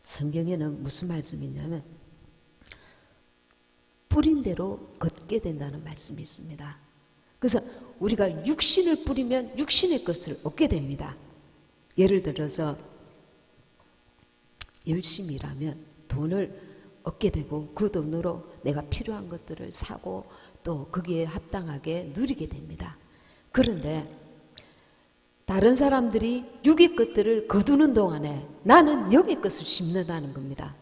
성경에는 무슨 말씀이 있냐면 뿌린 대로 걷게 된다는 말씀이 있습니다. 그래서 우리가 육신을 뿌리면 육신의 것을 얻게 됩니다. 예를 들어서 열심히 일하면 돈을 얻게 되고 그 돈으로 내가 필요한 것들을 사고 또 거기에 합당하게 누리게 됩니다. 그런데 다른 사람들이 육의 것들을 거두는 동안에 나는 영의 것을 심는다는 겁니다.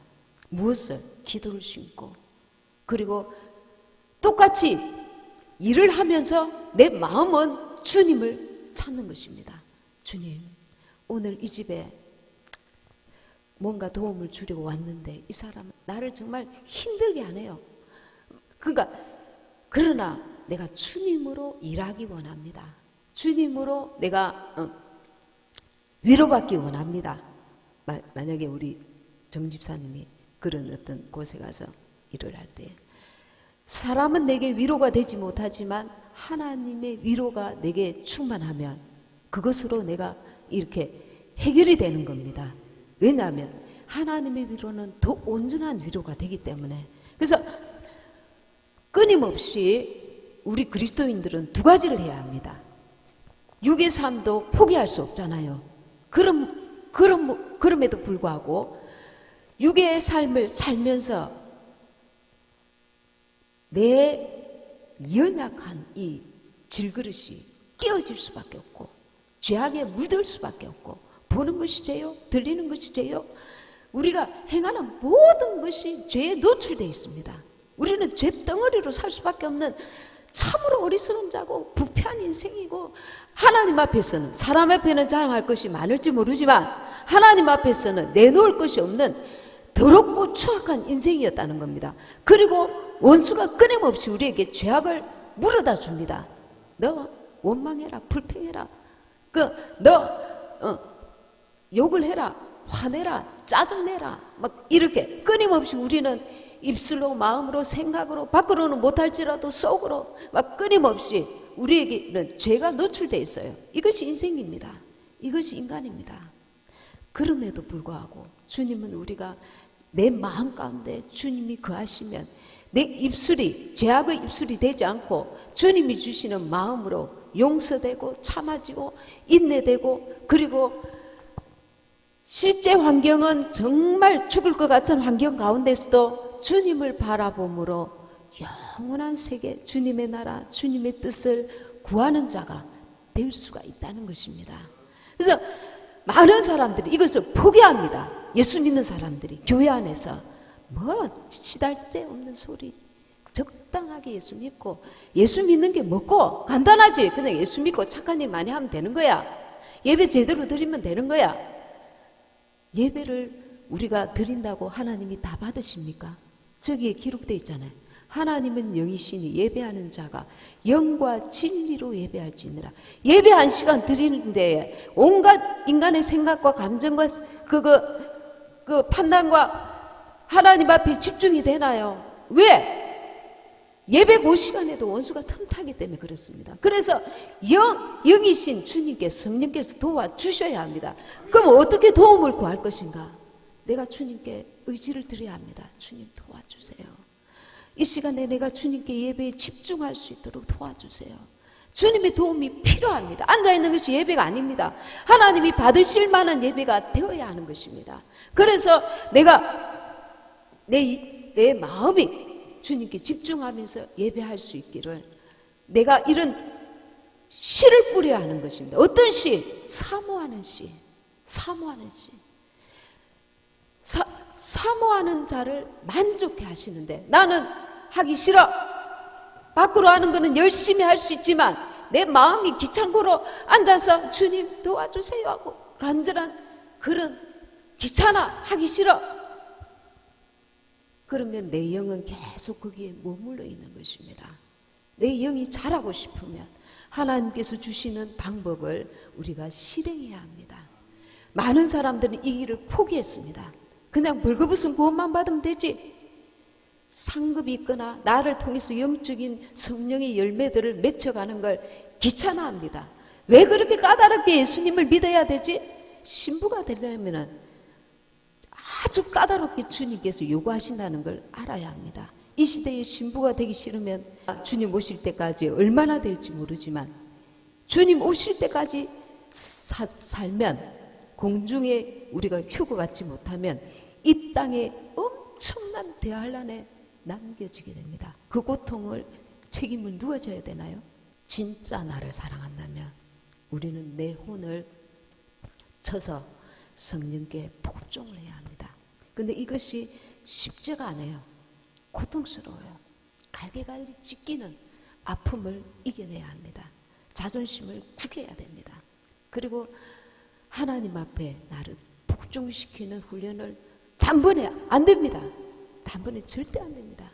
무엇을? 기도를 심고, 그리고 똑같이 일을 하면서 내 마음은 주님을 찾는 것입니다. 주님, 오늘 이 집에 뭔가 도움을 주려고 왔는데 이 사람은 나를 정말 힘들게 하네요. 그러나 내가 주님으로 일하기 원합니다. 주님으로 내가 위로받기 원합니다. 만약에 우리 정 집사님이 그런 어떤 곳에 가서 일을 할 때 사람은 내게 위로가 되지 못하지만 하나님의 위로가 내게 충만하면 그것으로 내가 이렇게 해결이 되는 겁니다. 왜냐하면 하나님의 위로는 더 온전한 위로가 되기 때문에. 그래서 끊임없이 우리 그리스도인들은 두 가지를 해야 합니다. 육의 삶도 포기할 수 없잖아요. 그럼에도 불구하고 육의 삶을 살면서 내 연약한 이 질그릇이 깨어질 수밖에 없고 죄악에 물들 수밖에 없고 보는 것이 죄요, 들리는 것이 죄요. 우리가 행하는 모든 것이 죄에 노출되어 있습니다. 우리는 죄 덩어리로 살 수밖에 없는 참으로 어리석은 자고 부패한 인생이고, 하나님 앞에서는, 사람 앞에는 자랑할 것이 많을지 모르지만 하나님 앞에서는 내놓을 것이 없는 더럽고 추악한 인생이었다는 겁니다. 그리고 원수가 끊임없이 우리에게 죄악을 물어다 줍니다. 너 원망해라, 불평해라, 욕을 해라, 화내라, 짜증내라, 막 이렇게 끊임없이 우리는 입술로, 마음으로, 생각으로, 밖으로는 못할지라도 속으로 막 끊임없이 우리에게는 죄가 노출되어 있어요. 이것이 인생입니다. 이것이 인간입니다. 그럼에도 불구하고 주님은 우리가 내 마음 가운데 주님이 거하시면 내 입술이 죄악의 입술이 되지 않고 주님이 주시는 마음으로 용서되고 참아지고 인내되고, 그리고 실제 환경은 정말 죽을 것 같은 환경 가운데서도 주님을 바라봄으로 영원한 세계, 주님의 나라, 주님의 뜻을 구하는 자가 될 수가 있다는 것입니다. 그래서 많은 사람들이 이것을 포기합니다. 예수 믿는 사람들이 교회 안에서 시달째 없는 소리, 적당하게 예수 믿고, 예수 믿는 게 뭐고 간단하지. 그냥 예수 믿고 착한 일 많이 하면 되는 거야. 예배 제대로 드리면 되는 거야. 예배를 우리가 드린다고 하나님이 다 받으십니까? 저기에 기록되어 있잖아요. 하나님은 영이시니 예배하는 자가 영과 진리로 예배할지니라. 예배 한 시간 드리는데 온갖 인간의 생각과 감정과 그 판단과 하나님 앞에 집중이 되나요? 왜? 예배 그 시간에도 원수가 틈타기 때문에 그렇습니다. 그래서 영이신 주님께, 성령께서 도와주셔야 합니다. 그럼 어떻게 도움을 구할 것인가? 내가 주님께 의지를 드려야 합니다. 주님 도와주세요. 이 시간에 내가 주님께 예배에 집중할 수 있도록 도와주세요. 주님의 도움이 필요합니다. 앉아있는 것이 예배가 아닙니다. 하나님이 받으실 만한 예배가 되어야 하는 것입니다. 그래서 내가 내 마음이 주님께 집중하면서 예배할 수 있기를 내가 이런 시를 뿌려야 하는 것입니다. 어떤 시? 사모하는 시. 사모하는 시. 사모하는 자를 만족해 하시는데, 나는 하기 싫어. 밖으로 하는 거는 열심히 할 수 있지만 내 마음이 귀찮고로 앉아서 주님 도와주세요 하고 간절한 그런, 귀찮아, 하기 싫어. 그러면 내 영은 계속 거기에 머물러 있는 것입니다. 내 영이 자라고 싶으면 하나님께서 주시는 방법을 우리가 실행해야 합니다. 많은 사람들은 이 길을 포기했습니다. 그냥 벌거벗은 구원만 받으면 되지. 상급이 있거나 나를 통해서 영적인 성령의 열매들을 맺혀가는 걸 귀찮아합니다. 왜 그렇게 까다롭게 예수님을 믿어야 되지? 신부가 되려면 아주 까다롭게 주님께서 요구하신다는 걸 알아야 합니다. 이 시대의 신부가 되기 싫으면 주님 오실 때까지 얼마나 될지 모르지만 주님 오실 때까지 살면, 공중에 우리가 휴거받지 못하면 이 땅에 엄청난 대환란에 남겨지게 됩니다. 그 고통을, 책임을 누가 져야 되나요? 진짜 나를 사랑한다면 우리는 내 혼을 쳐서 성령께 복종을 해야 합니다. 근데 이것이 쉽지가 않아요. 고통스러워요. 갈기갈기 찢기는 아픔을 이겨내야 합니다. 자존심을 구겨야 됩니다. 그리고 하나님 앞에 나를 복종시키는 훈련을 단번에 안 됩니다. 단번에 절대 안 됩니다.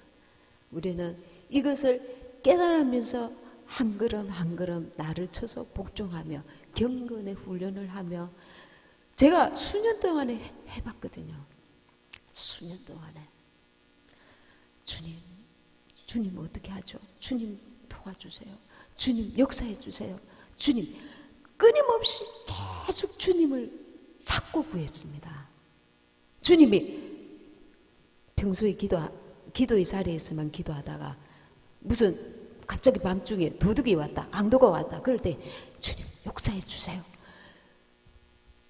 우리는 이것을 깨달으면서 한 걸음 한 걸음 나를 쳐서 복종하며 경건의 훈련을 하며, 제가 수년 동안에 해봤거든요. 수년 동안에 주님 어떻게 하죠? 주님 도와주세요. 주님 역사해 주세요. 주님, 끊임없이 계속 주님을 찾고 구했습니다. 주님이 평소에 기도의 자리에서만 기도하다가 무슨 갑자기 밤중에 도둑이 왔다, 강도가 왔다, 그럴 때 주님 역사해 주세요.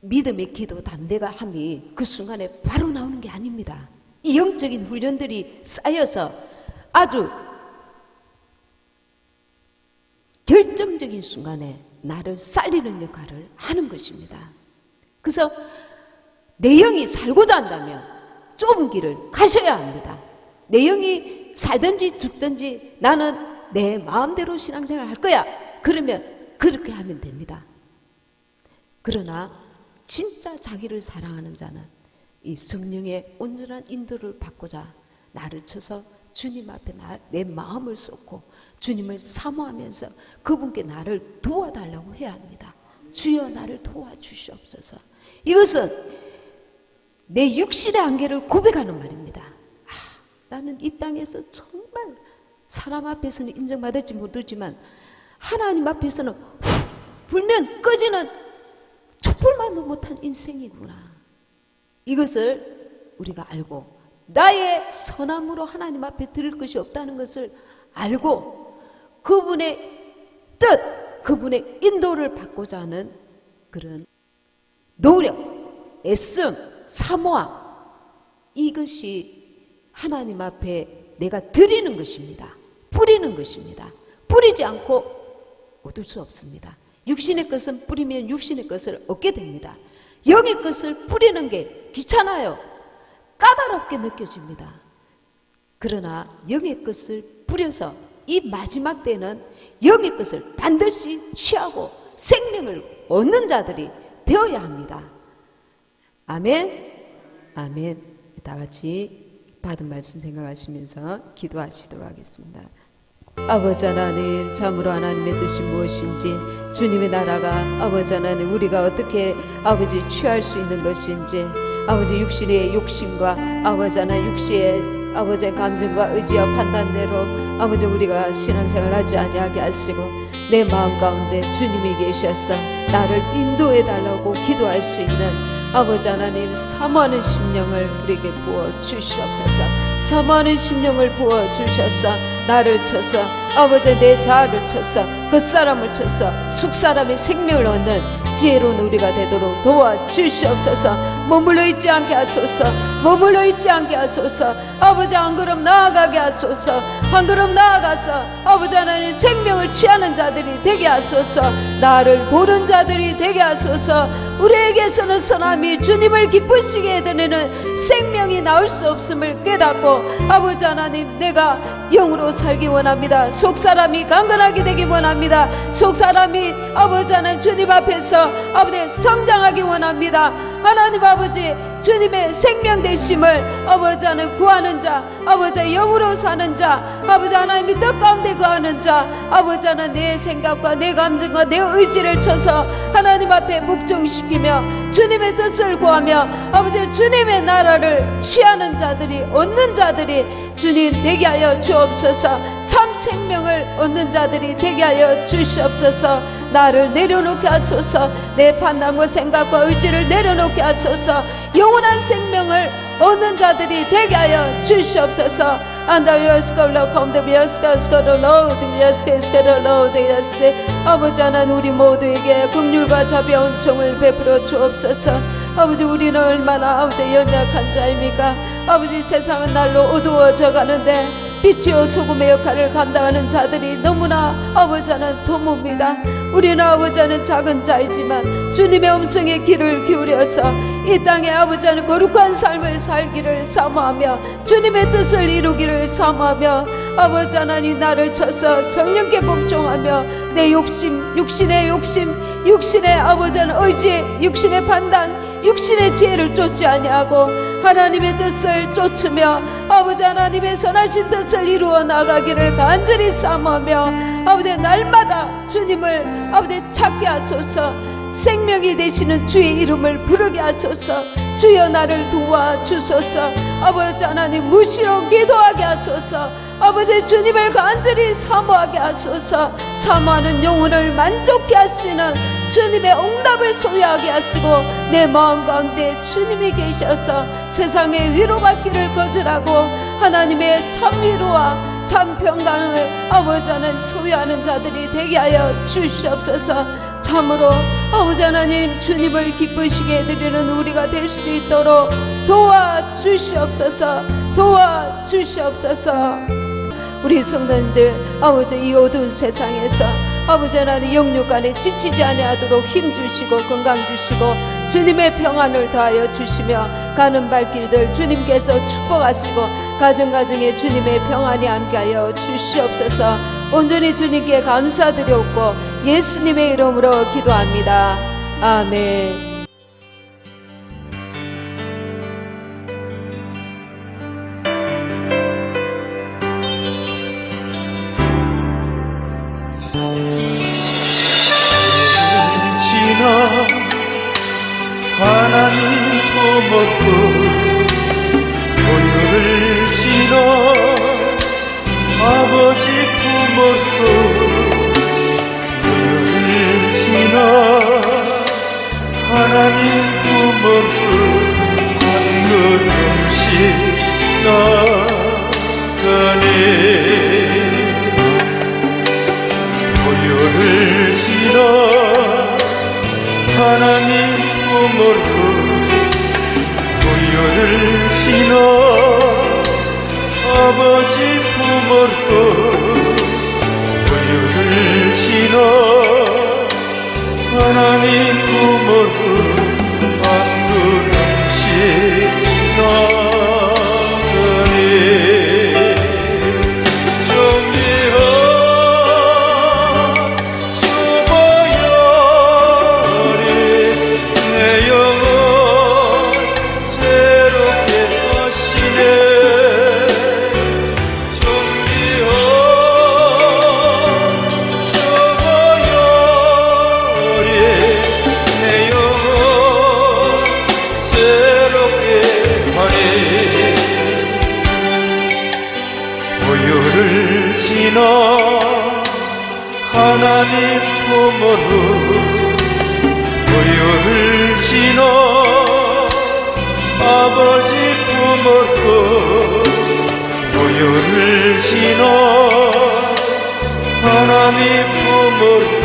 믿음의 기도 담대가 함이 그 순간에 바로 나오는 게 아닙니다. 이 영적인 훈련들이 쌓여서 아주 결정적인 순간에 나를 살리는 역할을 하는 것입니다. 그래서 내 영이 살고자 한다면 좁은 길을 가셔야 합니다. 내 영이 살든지 죽든지 나는 내 마음대로 신앙생활 할 거야. 그러면 그렇게 하면 됩니다. 그러나 진짜 자기를 사랑하는 자는 이 성령의 온전한 인도를 받고자 나를 쳐서 주님 앞에 내 마음을 쏟고 주님을 사모하면서 그분께 나를 도와달라고 해야 합니다. 주여 나를 도와주시옵소서. 이것은 내 육신의 한계를 고백하는 말입니다. 나는 이 땅에서 정말 사람 앞에서는 인정받을지 모르지만 하나님 앞에서는 불면 꺼지는 촛불만도 못한 인생이구나. 이것을 우리가 알고 나의 선함으로 하나님 앞에 드릴 것이 없다는 것을 알고 그분의 뜻, 그분의 인도를 받고자 하는 그런 노력, 애씀, 사모함, 이것이 하나님 앞에 내가 드리는 것입니다. 뿌리는 것입니다. 뿌리지 않고 얻을 수 없습니다. 육신의 것은 뿌리면 육신의 것을 얻게 됩니다. 영의 것을 뿌리는 게 귀찮아요. 까다롭게 느껴집니다. 그러나 영의 것을 뿌려서 이 마지막 때는 영의 것을 반드시 취하고 생명을 얻는 자들이 되어야 합니다. 아멘. 아멘. 다 같이 받은 말씀 생각하시면서 기도하시도록 하겠습니다. 아버지 하나님, 참으로 하나님의 뜻이 무엇인지, 주님의 나라가 아버지 하나님 우리가 어떻게 아버지 취할 수 있는 것인지, 아버지 육신의 욕심과 아버지 하나님 육신의 아버지의 감정과 의지와 판단대로 아버지 우리가 신앙생활 하지 아니하게 하시고 내 마음 가운데 주님이 계셔서 나를 인도해 달라고 기도할 수 있는 아버지 하나님 사모하는 심령을 우리에게 부어 주시옵소서. 사모하는 심령을 부어 주셔서 나를 쳐서 아버지 내 자아를 쳐서 그 사람을 쳐서 숙사람의 생명을 얻는 지혜로운 우리가 되도록 도와주시옵소서. 머물러 있지 않게 하소서. 머물러 있지 않게 하소서. 아버지 한 걸음 나아가게 하소서. 한 걸음 나아가서 아버지 하나님 생명을 취하는 자들이 되게 하소서. 나를 보는 자들이 되게 하소서. 우리에게서는 선함이 주님을 기쁘시게 해드리는 생명이 나올 수 없음을 깨닫고 아버지 하나님 내가 영으로 살기 원합니다. 속사람이 강건하게 되기 원합니다. 속사람이 아버지 하나님 주님 앞에서 아버지 성장하기 원합니다. 하나님 아버지 주님의 생명 되심을 아버지 하나님 구하는 자, 아버지 영으로 사는 자, 아버지 하나님의 뜻 가운데 구하는 자, 아버지 하나님 내 생각과 내 감정과 내 의지를 쳐서 하나님 앞에 복종시키며 주님의 뜻을 구하며 아버지 주님의 나라를 취하는 자들이, 얻는 자들이 주님 되게 하여 주옵소서. 참 생명을 얻는 자들이 되게 하여 주시옵소서. 나를 내려놓게 하소서. 내 판단과 생각과 의지를 내려놓게 하소서. 영원한 생명을 얻는 자들이 되게 하여 주시옵소서. 안다여스컬러 컴데비여스컬러로드비여스케스컬러로드여스. 아버지 하나님, 우리 모두에게 긍휼과 자비와 은총을 베풀어 주옵소서. 아버지, 우리는 얼마나 아버지 연약한 자입니까? 아버지, 세상은 날로 어두워져 가는데 빛이요 소금의 역할을 감당하는 자들이 너무나 아버지 하나님 도무입니다. 우리는 아버지 하나님 작은 자이지만 주님의 음성에 귀를 기울여서 이 땅에 아버지 하나님 거룩한 삶을 살기를 사모하며 주님의 뜻을 이루기를 사모하며 아버지 하나님 나를 쳐서 성령께 복종하며 내 욕심, 육신의 욕심, 육신의 아버지 하나님 의지, 육신의 판단, 육신의 지혜를 쫓지 아니하고 하나님의 뜻을 쫓으며 아버지 하나님의 선하신 뜻을 이루어 나가기를 간절히 사모하며 아버지 날마다 주님을 아버지 찾게 하소서. 생명이 되시는 주의 이름을 부르게 하소서. 주여 나를 도와주소서. 아버지 하나님 무시로 기도하게 하소서. 아버지 주님을 간절히 사모하게 하소서. 사모하는 영혼을 만족케 하시는 주님의 응답을 소유하게 하시고 내 마음 가운데 주님이 계셔서 세상의 위로받기를 거절하고 하나님의 참 위로와 참 평강을 아버지 하나님 소유하는 자들이 되게 하여 주시옵소서. 참으로 아버지 하나님 주님을 기쁘시게 해드리는 우리가 될 수 있도록 도와주시옵소서. 도와주시옵소서. 우리 성도님들 아버지 이 어두운 세상에서 아버지 하나님 영육간에 지치지 아니하도록 힘주시고 건강 주시고 주님의 평안을 더하여 주시며 가는 발길들 주님께서 축복하시고 가정가정에 주님의 평안이 함께하여 주시옵소서. 온전히 주님께 감사드렸고 예수님의 이름으로 기도합니다. 아멘. 하나님 품었고 고요를 지나 아버지 품었고 고요를 지나 하나님 품었고 한 걸음씩 나가네. 고요를 지나 하나님 품었고 고요를 지나 아버지 품었고 고요를 지나 하나님 품었고 한 걸음씩 나가네. 고요를 지나 하나님 품으로 고요를 지나 아버지 품으로 고요를 지나 하나님 품으로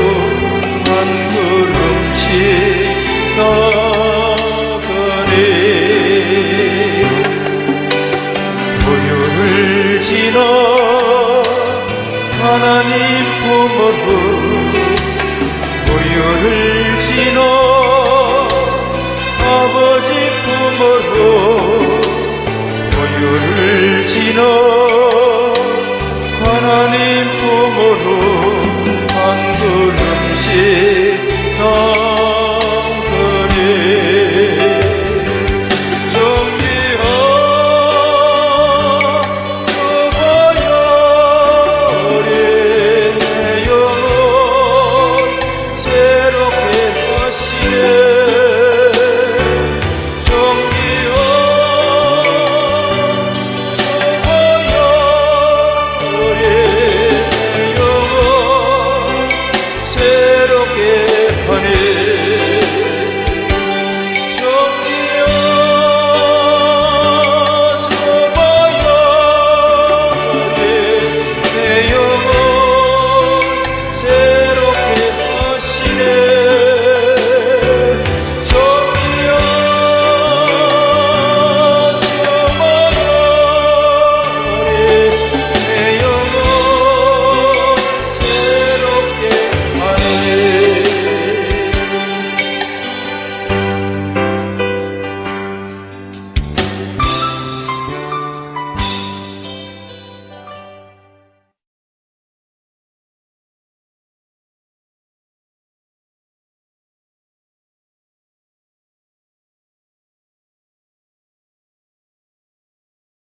한 걸음씩 나가네. 고요를 지나 하나님 품으로 고요를 지나 아버지 품으로 고요를 지나